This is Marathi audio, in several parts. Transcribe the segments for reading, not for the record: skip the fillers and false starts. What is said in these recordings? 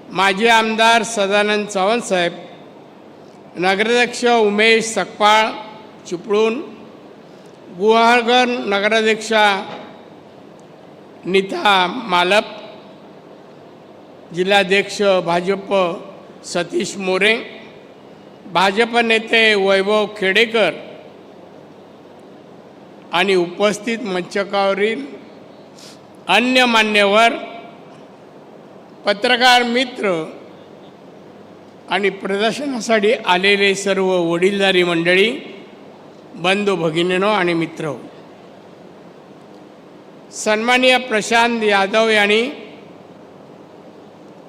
माजी आमदार सदानंद चव्हाण साहेब, नगराध्यक्ष उमेश सकपाळ चिपळूण, गुहागर नगराध्यक्षा नीता मालप, जिल्हाध्यक्ष भाजप सतीश मोरे, भाजप नेते वैभव खेडेकर आणि उपस्थित मंचकावरील अन्य मान्यवर, पत्रकार मित्र आणि प्रदर्शनासाठी आलेले सर्व वडीलधारी मंडळी, बंधू भगिनींनो आणि मित्र, सन्माननीय प्रशांत यादव यांनी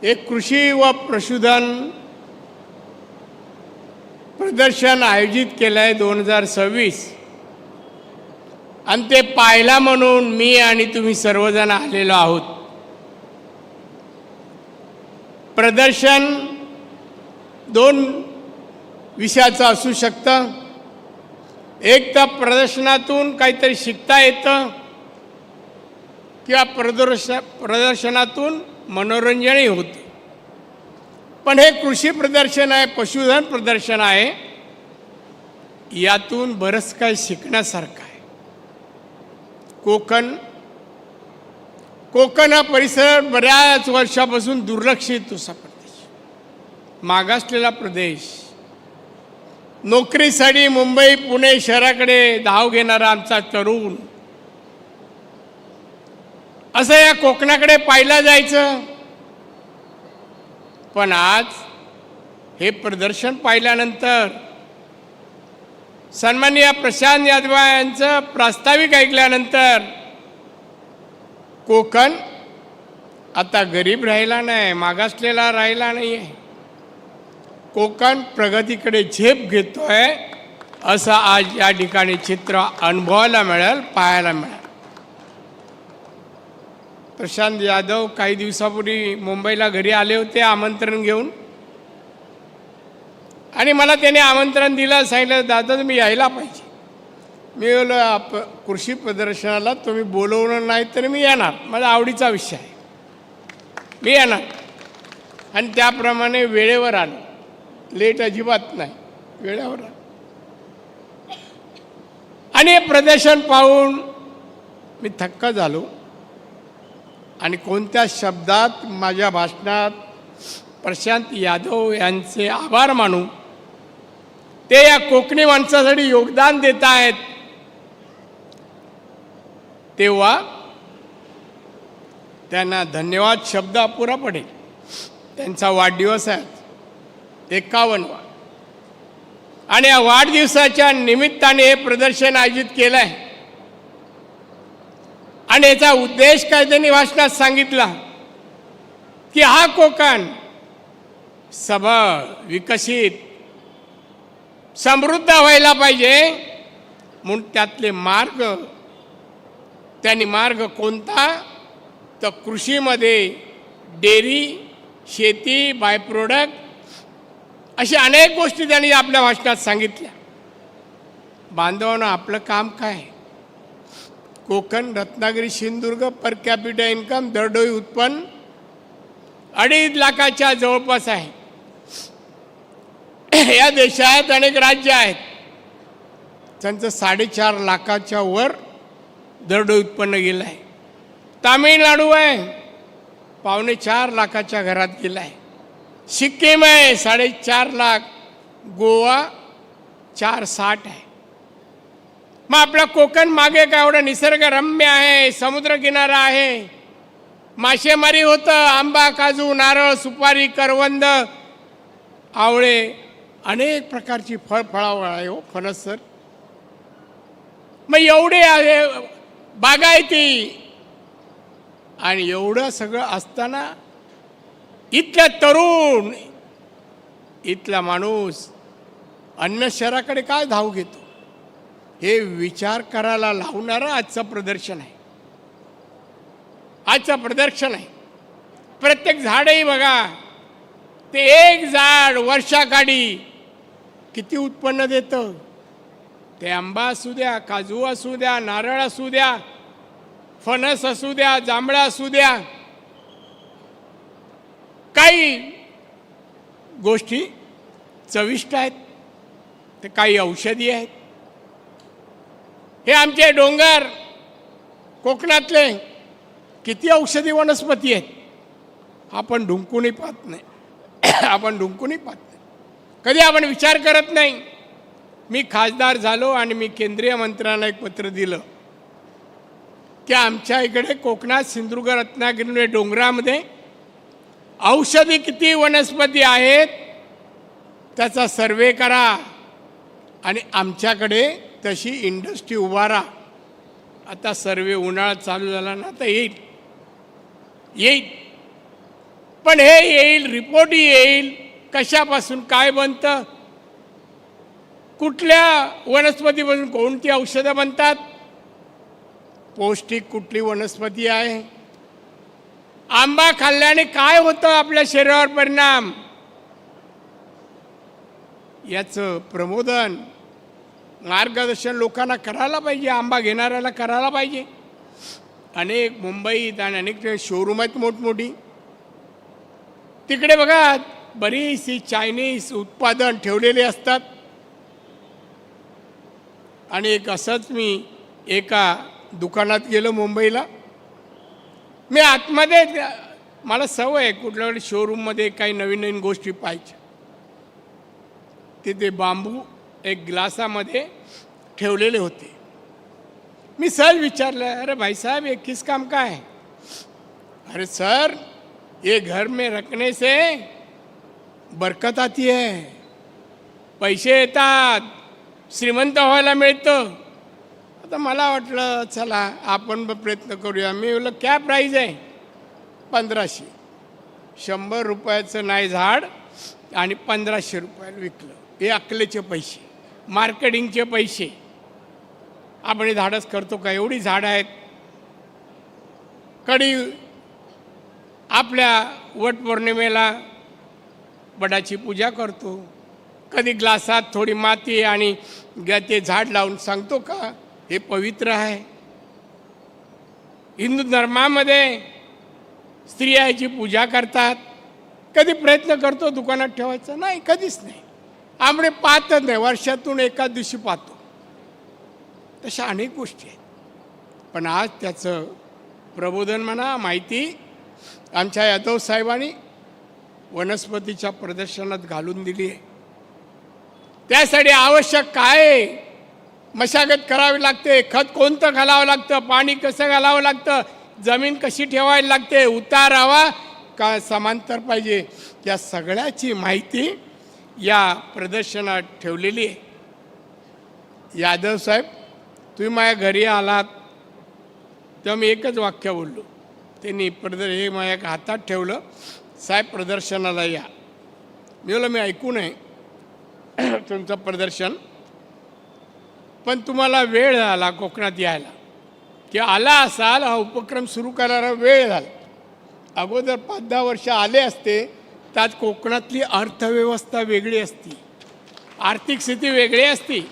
एक कृषी व पशुधन प्रदर्शन आयोजित केलं आहे 2026, आणि ते पाहायला म्हणून मी आणि तुम्ही सर्वजण आलेलो आहोत. प्रदर्शन 2 विषयाचं असू शकतं. एक तर प्रदर्शनातून काहीतरी शिकता येतं किंवा प्रदर्शनातून मनोरंजनही होतं. पण हे कृषी प्रदर्शन आहे, पशुधन प्रदर्शन आहे, यातून बरंच काही शिकण्यासारखं आहे. कोकण हा परिसर बऱ्याच वर्षापासून दुर्लक्षित असा प्रदेश, मागासलेला प्रदेश, नोकरीसाठी मुंबई पुणे शहराकडे धाव घेणारा आमचा तरुण, असं या कोकणाकडे पाहिलं जायचं. पण आज हे प्रदर्शन पाहिल्यानंतर, सन्माननीय प्रशांत यादव यांचं प्रास्ताविक ऐकल्यानंतर, कोकण आता गरीब राहिला नाही, मागासलेला राहिला नाही आहे. कोकण प्रगतीकडे झेप घेतोय असं आज या ठिकाणी चित्र अनुभवायला मिळेल, पाहायला मिळेल. प्रशांत यादव काही दिवसापूर्वी मुंबईला घरी आले होते आमंत्रण घेऊन, आणि मला त्याने आमंत्रण दिलं, सांगितलं दादा तुम्ही यायला पाहिजे. मी बोललो कृषी प्रदर्शनाला तुम्ही बोलवलं नाही तर मी येणार, माझा आवडीचा विषय आहे, मी येणार. आणि त्याप्रमाणे वेळेवर आलो, लेट अजिबात नाही, वेळेवर आलो. आणि हे प्रदर्शन पाहून मी थक्क झालो. आणि कोणत्या शब्दात माझ्या भाषणात प्रशांत यादव यांचे आभार मानू, ते या कोकणी माणसासाठी योगदान देत आहेत, तेव्हा त्यांना धन्यवाद शब्द अपुरा पडेल. त्यांचा वाढदिवस आहे 51वा, आणि या वाढदिवसाच्या निमित्ताने हे प्रदर्शन आयोजित केलं आहे. आणि याचा उद्देश काय त्यांनी भाषणात सांगितला की हा कोकण सबळ, विकसित, समृद्ध व्हायला पाहिजे. म्हणून त्यातले मार्ग, त्यांनी मार्ग कोणता तर कृषीमध्ये डेअरी, शेती, बाय प्रोडक्ट, अशा अनेक गोष्टी त्यांनी आपल्या भाषणात सांगितल्या. बांधवांनो, आपलं काम काय? Konkan, Ratnagiri, Sindhudurg per capita income, दरडोई उत्पन्न 2.5 लाखाच्या जवळपास आहे. या देशात अनेक राज्य आहेत, त्यांचं 4.5 लाखाच्या वर दरडोई उत्पन्न गेलं आहे. तामिळनाडू आहे 4.25 लाखाच्या घरात गेलं आहे. सिक्कीम आहे 4.5 लाख, गोवा 460 आहे. मग आपला कोकण मागे काय एवढं निसर्गरम्य आहे, समुद्रकिनारा आहे, मासेमारी होतं, आंबा, काजू, नारळ, सुपारी, करवंद, आवळे, अनेक प्रकारची फळफळावळ आहे हो, फणस सर. मग एवढे आहे बागायती, आणि एवढं सगळं असताना इथला तरुण, इथला माणूस अन्य शहराकडे काय धाव घेतो, हे विचार करायला लावणारं आजचं प्रदर्शन आहे. आजचं प्रदर्शन आहे. प्रत्येक झाडही बघा, ते एक झाड वर्षाकाठी किती उत्पन्न देतं. ते आंबा असू द्या, काजू असू द्या, नारळ असू द्या, फणस असू द्या, जांभळा असू द्या, काही गोष्टी चविष्ट आहेत, ते काही औषधी आहेत. हे आमचे डोंगर कोकणातले किती औषधी वनस्पती आहेत, आपण ढुंकूनही पाहत नाही. आपण ढुंकूनही पाहत नाही, कधी आपण विचार करत नाही. मी खासदार झालो आणि मी केंद्रीय मंत्र्यांना एक पत्र दिलं की आमच्या इकडे कोकणात सिंधुदुर्ग रत्नागिरी डोंगरामध्ये औषधी किती वनस्पती आहेत त्याचा सर्वे करा आणि आमच्याकडे तशी इंडस्ट्री उभारा. आता सर्वे उन्हाळा चालू झाला ना, तर येईल. पण हे येईल, रिपोर्टही येईल, कशापासून काय बनतं, कुठल्या वनस्पतीपासून कोणती औषधं बनतात, पौष्टिक कुठली वनस्पती आहे, आंबा खाल्ल्याने काय होतं आपल्या शरीरावर परिणाम, याचं प्रबोधन मार्गदर्शन लोकांना करायला पाहिजे, आंबा घेणाऱ्याला करायला पाहिजे. अनेक मुंबईत आणि अनेक शोरूम आहेत मोठमोठी, तिकडे बघा बरीचशी चायनीज उत्पादन ठेवलेले असतात. आणि एक असंच मी एका दुकानात गेलो मुंबईला. मी आतमध्ये, मला सवय आहे कुठल्या वेळी शोरूममध्ये काही नवीन नवीन गोष्टी पाहायच्या. तिथे बांबू एक ग्लासामध्ये ठेवलेले होते. मी सहज विचारलं, अरे भाई साहब ये किस काम का है? अरे सर ये घर में रखने से बरकत आती है, पैसे येतात, श्रीमंत व्हायला मिळतं. आता मला वाटलं चला आपण प्रयत्न करूया. मी बोललो क्या प्राईज आहे? 1500. 100 रुपयाचं नाही झाड आणि 1500 रुपयाला विकलं. हे अकलेचे पैसे, मार्केटिंगचे पैसे. आपण धाडस करतो का? एवढी झाडं आहेत. कधी आपल्या वटपौर्णिमेला वडाची पूजा करतो, कधी ग्लासात थोडी माती आणि ते झाड लावून सांगतो का हे पवित्र आहे. हिंदू धर्मामध्ये स्त्रिया याची पूजा करतात. कधी प्रयत्न करतो दुकानात ठेवायचा? नाही, कधीच नाही. आम्ही पाहतच नाही, वर्षातून एका दिवशी पाहतो. तशा अनेक गोष्टी आहेत. पण आज त्याचं प्रबोधन म्हणा, माहिती आमच्या यादव साहेबांनी वनस्पतीच्या प्रदर्शनात घालून दिली आहे. त्यासाठी आवश्यक काय मशागत करावी लागते, खत कोणतं घालावं लागतं, पाणी कसं घालावं लागतं, जमीन कशी ठेवायला लागते, उतारावा का समांतर पाहिजे, या सगळ्याची माहिती या प्रदर्शनात ठेवलेली आहे. यादव साहेब, तुम्ही माझ्या घरी आलात तेव्हा मी एकच वाक्य बोललो. त्यांनी हे माझ्या हातात ठेवलं, साहेब प्रदर्शनाला या. मी बोललो मी ऐकू नये तुमचं प्रदर्शन, पण तुम्हाला वेळ झाला कोकणात यायला, की आला असाल, हा उपक्रम सुरू करायला वेळ झाला. अगोदर 5-10 वर्ष आले असते, त्यात कोकणातली अर्थव्यवस्था वेगळी असती, आर्थिक स्थिती वेगळी असती.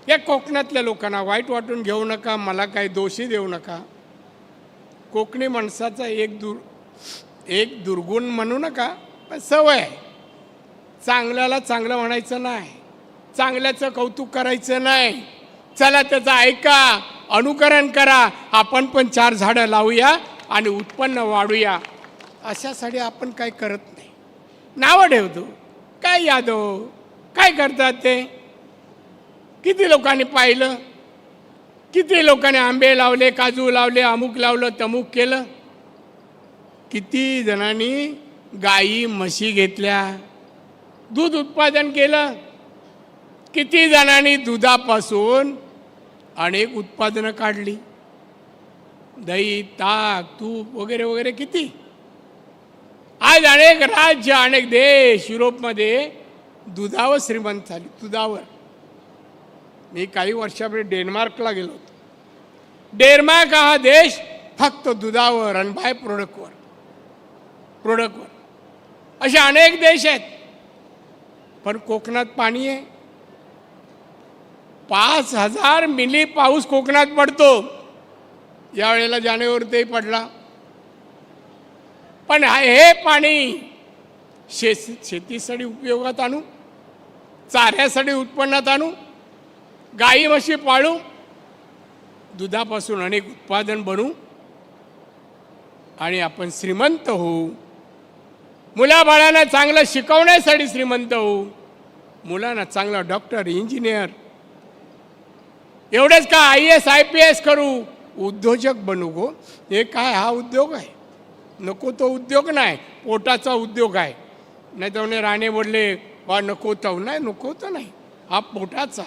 या कोकणातल्या लोकांना वाईट वाटून घेऊ नका, मला काही दोषी देऊ नका. कोकणी माणसाचा एक दुर्गुण म्हणू नका, पण सवय आहे. चांगल्याला चांगलं म्हणायचं नाही, चांगल्याचं कौतुक करायचं नाही. चला त्याचं ऐका, अनुकरण करा, आपण पण 4 झाडं लावूया आणि उत्पन्न वाढूया. अशासाठी आपण काय करत नाही, नावं ठेवतो. काय यादव काय करतात ते? किती लोकांनी पाहिलं, किती लोकांनी आंबे लावले, काजू लावले, अमुक लावलं, तमुक केलं. किती जणांनी गाई म्हशी घेतल्या, दूध उत्पादन केलं. किती जणांनी दुधापासून अनेक उत्पादनं काढली, दही, ताक, तूप वगैरे वगैरे. किती आज अनेक राज्य, अनेक देश युरोपमध्ये दुधावर श्रीमंत झाली, दुधावर. मी काही वर्षापूर्वी डेन्मार्कला गेलो होतो. डेन्मार्क हा देश फक्त दुधावर आणि बाय प्रोडक्टवर असे अनेक देश आहेत. पण कोकणात पाणी आहे. 5000 मिली पाऊस कोकणात पडतो. यावेळेला जानेवारीतही पडला. पण हे पाणी शेतीसाठी उपयोगात आणू, चाऱ्यासाठी उत्पन्नात आणू, गाई म्हशी पाळू, दुधापासून अनेक उत्पादन बनवू आणि आपण श्रीमंत होऊ. मुलाबाळांना चांगलं शिकवण्यासाठी श्रीमंत होऊ. मुलांना चांगला डॉक्टर, इंजिनियर, एवढंच का IAS IPS करू, उद्योजक बनू गो. हे काय, हा उद्योग आहे? नको तो उद्योग नाही, पोटाचा उद्योग आहे. नाही तर म्हणे राणे बोलले बा नको तो नाही, नको तो नाही, हा पोटाचा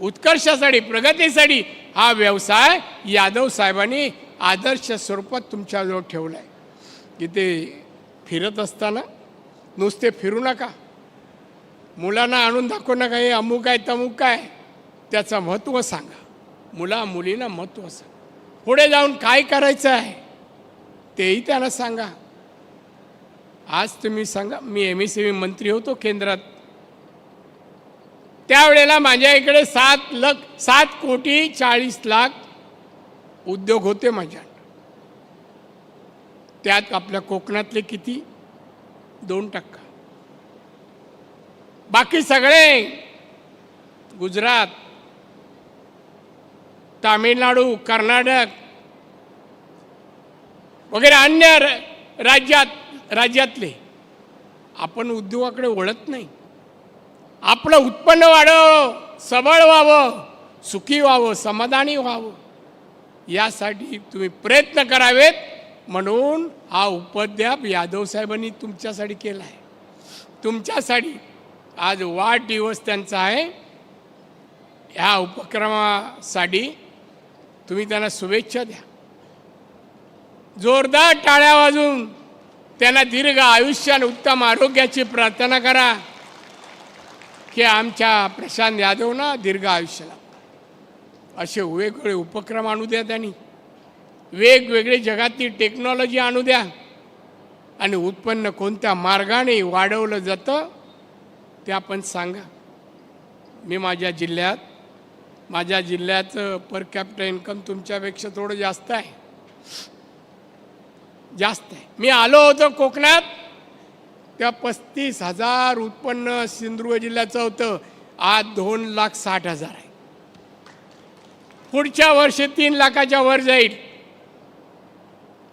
उत्कर्षासाठी, प्रगतीसाठी हा व्यवसाय यादव साहेबांनी आदर्श स्वरूपात तुमच्याजवळ ठेवला आहे. इथे फिरत असताना नुसते फिरू नका, मुलांना आणून दाखवू नका हे अमुक आहे तमुक आहे, त्याचं महत्त्व सांगा. मुला मुलींना महत्त्व सांगा. पुढे जाऊन काय करायचं आहे तेही त्यांना सांगा. आज तुम्ही सांगा, मी MSME मंत्री होतो केंद्रात, त्यावेळेला माझ्या इकडे 7,40,00,000 उद्योग होते माझ्या. त्यात आपल्या कोकणातले किती? 2%. बाकी सगळे गुजरात, तामिळनाडू, कर्नाटक वगैरे अन्य राज्यातले. आपण उद्योगाकडे वळत नाही. आपलं उत्पन्न वाढावं, सबळ व्हावं, सुखी व्हावं, समाधानी व्हावं, यासाठी तुम्ही प्रयत्न करावेत. म्हणून हा उपद्व्याप यादव साहेबांनी तुमच्यासाठी केला आहे. तुमच्यासाठी आज वाढदिवस त्यांचा आहे. ह्या उपक्रमासाठी तुम्ही त्यांना शुभेच्छा द्या. जोरदार टाळ्या वाजून त्यांना दीर्घ आयुष्य आणि उत्तम आरोग्याची प्रार्थना करा की आमच्या प्रशांत यादवना दीर्घ आयुष्य लाभो. असे वेगवेगळे उपक्रम आणू द्या त्यांनी, वेगवेगळे जगातली टेक्नॉलॉजी आणू द्या आणि उत्पन्न कोणत्या मार्गाने वाढवलं जातं ते आपण सांगा. मी माझ्या जिल्ह्याचं पर कॅपिटल इन्कम तुमच्यापेक्षा थोडं जास्त आहे. मी आलो होतो कोकणात तेव्हा 35,000 उत्पन्न सिंधुदुर्ग जिल्ह्याचं होतं. आज 2,60,000 आहे. पुढच्या वर्षी 3 लाखाच्या वर जाईल.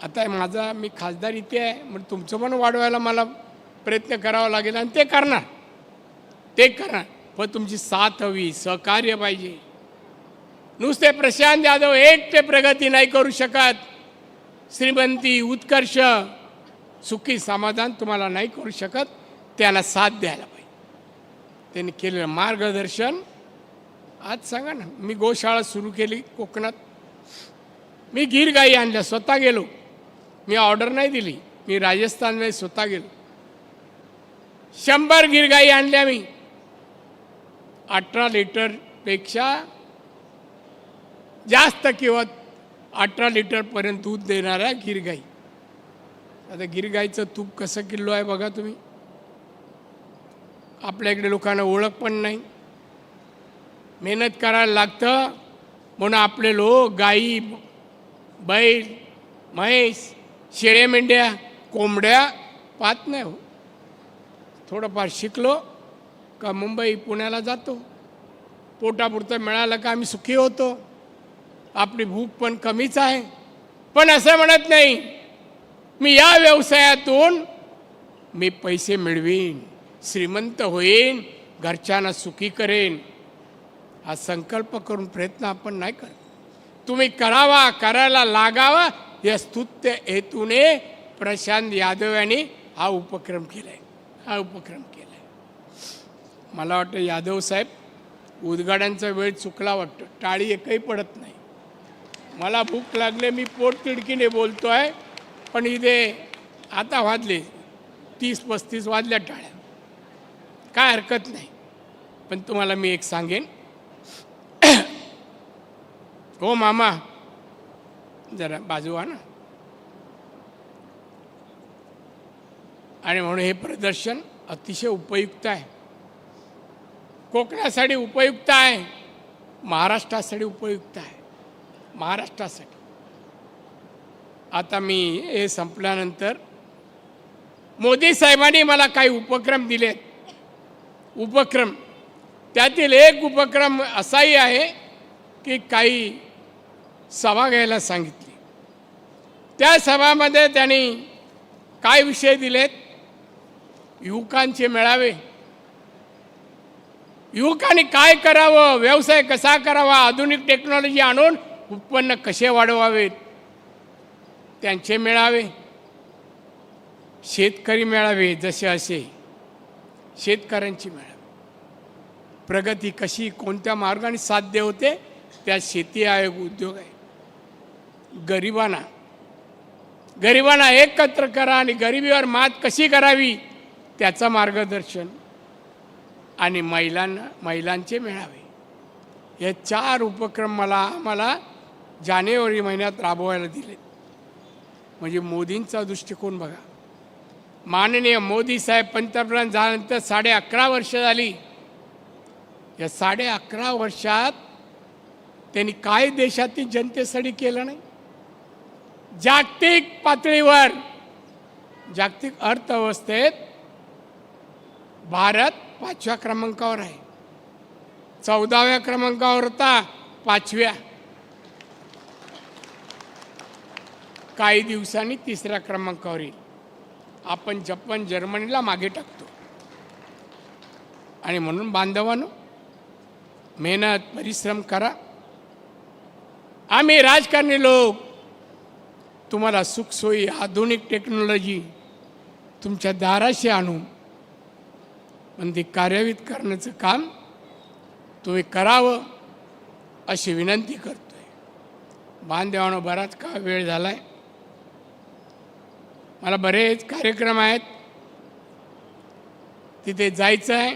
आता मी खासदार इथे आहे, मग तुमचं पण वाढवायला मला प्रयत्न करावा लागेल आणि ते करणार. पण तुमची साथ हवी, सहकार्य पाहिजे. नुसते प्रशांत यादव एकटे प्रगती नाही करू शकत. श्रीमंती, उत्कर्ष, सुखी समाधान तुम्हाला नाही करू शकत. त्यांना साथ द्यायला पाहिजे. त्यांनी केलेलं मार्गदर्शन आज सांगा ना. मी गोशाळा सुरू केली कोकणात. मी गीर गाई आणल्या, स्वतः गेलो. मी ऑर्डर नाही दिली, मी राजस्थानमध्ये स्वतः गेलो. 100 गीर गाई आणल्या मी. 18 लिटरपेक्षा जास्त किंवा 18 लिटरपर्यंत दूध देणाऱ्या गीर गाई. आता गीर गाईचं तूप कसं किलो आहे बघा तुम्ही. आपल्या इकडे लोकांना ओळख पण नाही, मेहनत करायला लागतं. म्हणून आपले लोक गाई, बैल, म्हैस, शेळ्या, मेंढ्या, कोंबड्या पाहत नाही हो. थोडंफार शिकलो का मुंबई पुण्याला जातो. पोटापुरतं मिळालं का आम्ही सुखी होतो. आपली भूक पण कमीच आहे. पण असं म्हणत नाही मी या व्यवसायातून मी पैसे मिळवीन, श्रीमंत होईन, घरच्यांना सुखी करेन. हा संकल्प करून प्रयत्न आपण नाही करत. तुम्ही करावा, करायला लागावा या स्तुत्य हेतूने प्रशांत यादव यांनी हा उपक्रम केलाय. मला वाटतं यादव साहेब उद्घाटनाचा वेळ चुकला वाटतं. टाळी एकही पडत नाही. मला भूक लागले, मी पोट तिडकीने बोलतो आहे. पण इथे आता वाजले 30-35 वाजल्या टाळ्या, काय हरकत नाही. पण तुम्हाला मी एक सांगेन, हो मामा जरा बाजू ना. आणि म्हणून हे प्रदर्शन अतिशय उपयुक्त आहे. कोकणासाठी उपयुक्त आहे, महाराष्ट्रासाठी उपयुक्त आहे. महाराष्ट्रासाठी आता मी हे संपल्यानंतर मोदी साहेबांनी मला काही उपक्रम दिलेत. उपक्रम त्यातील एक उपक्रम असाही आहे की काही सभा घ्यायला सांगितली. त्या सभामध्ये त्यांनी काय विषय दिलेत? युवकांचे मेळावे, युवकांनी काय करावं, व्यवसाय कसा करावा, आधुनिक टेक्नॉलॉजी आणून उत्पन्न कसे वाढवावेत, त्यांचे मेळावे, शेतकरी मेळावे, जसे असे शेतकऱ्यांची मेळावे, प्रगती कशी कोणत्या मार्गाने साध्य होते, त्या शेती आयोग उद्योग आहे. गरिबांना एकत्र करा आणि गरिबीवर मात कशी करावी त्याचं मार्गदर्शन, आणि महिलांचे मेळावे, हे 4 उपक्रम आम्हाला जानेवारी महिन्यात राबवायला दिले. म्हणजे मोदींचा दृष्टिकोन बघा. माननीय मोदी साहेब पंतप्रधान झाल्यानंतर 11.5 वर्ष झाली. या 11.5 वर्षात त्यांनी काय देशातील जनतेसाठी केलं नाही? जागतिक पातळीवर, जागतिक अर्थव्यवस्थेत भारत 5व्या क्रमांकावर आहे. 14व्या क्रमांकावर होता, 5व्या. काही दिवसांनी 3ऱ्या क्रमांकावर येईल. आपण जपान जर्मनीला मागे टाकतो. आणि म्हणून बांधवांनो, मेहनत परिश्रम करा. आम्ही राजकारणी लोक तुम्हाला सुखसोयी आधुनिक टेक्नॉलॉजी तुमच्या दाराशी आणू, पण ते कार्यान्वित करण्याचं काम तुम्ही करावं अशी विनंती करतोय. बांधवांनो, बराच का वेळ झाला आहे. मला बरेच कार्यक्रम आहेत, तिथे जायचं आहे.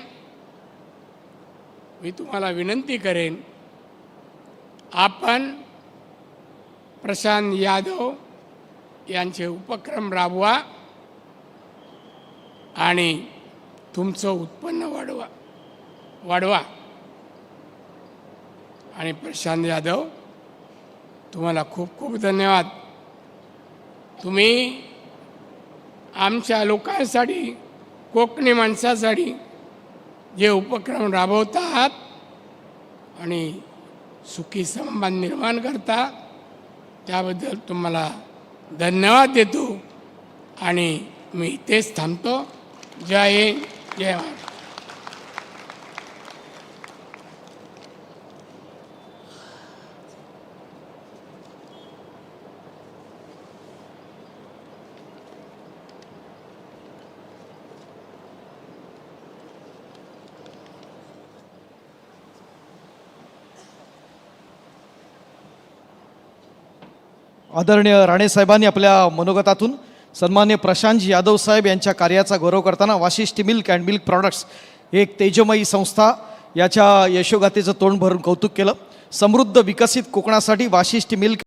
मी तुम्हाला विनंती करेन, आपण प्रशांत यादव यांचे उपक्रम राबवा आणि तुमचं उत्पन्न वाढवा. आणि प्रशांत यादव, तुम्हाला खूप खूप धन्यवाद. तुम्ही आमच्या लोकांसाठी, कोकणी माणसासाठी जे उपक्रम राबवतात आणि सुखी संबंध निर्माण करता, त्याबद्दल तुम्हाला धन्यवाद देतो. आणि मी इथेच थांबतो. जय हिंद, जय महाराष्ट्र. आदरणीय राणे साहेबांनी आपल्या मनोगतातून सन्मान्य प्रशांत यादव साहेब यांच्या कार्याचा गौरव करताना Vashishti milk and milk products एक तेजमयी संस्था याच्या यशोगाथेचं तोंड भरून कौतुक केलं. समृद्ध विकसित कोकणासाठी वाशिष्ठी मिल्क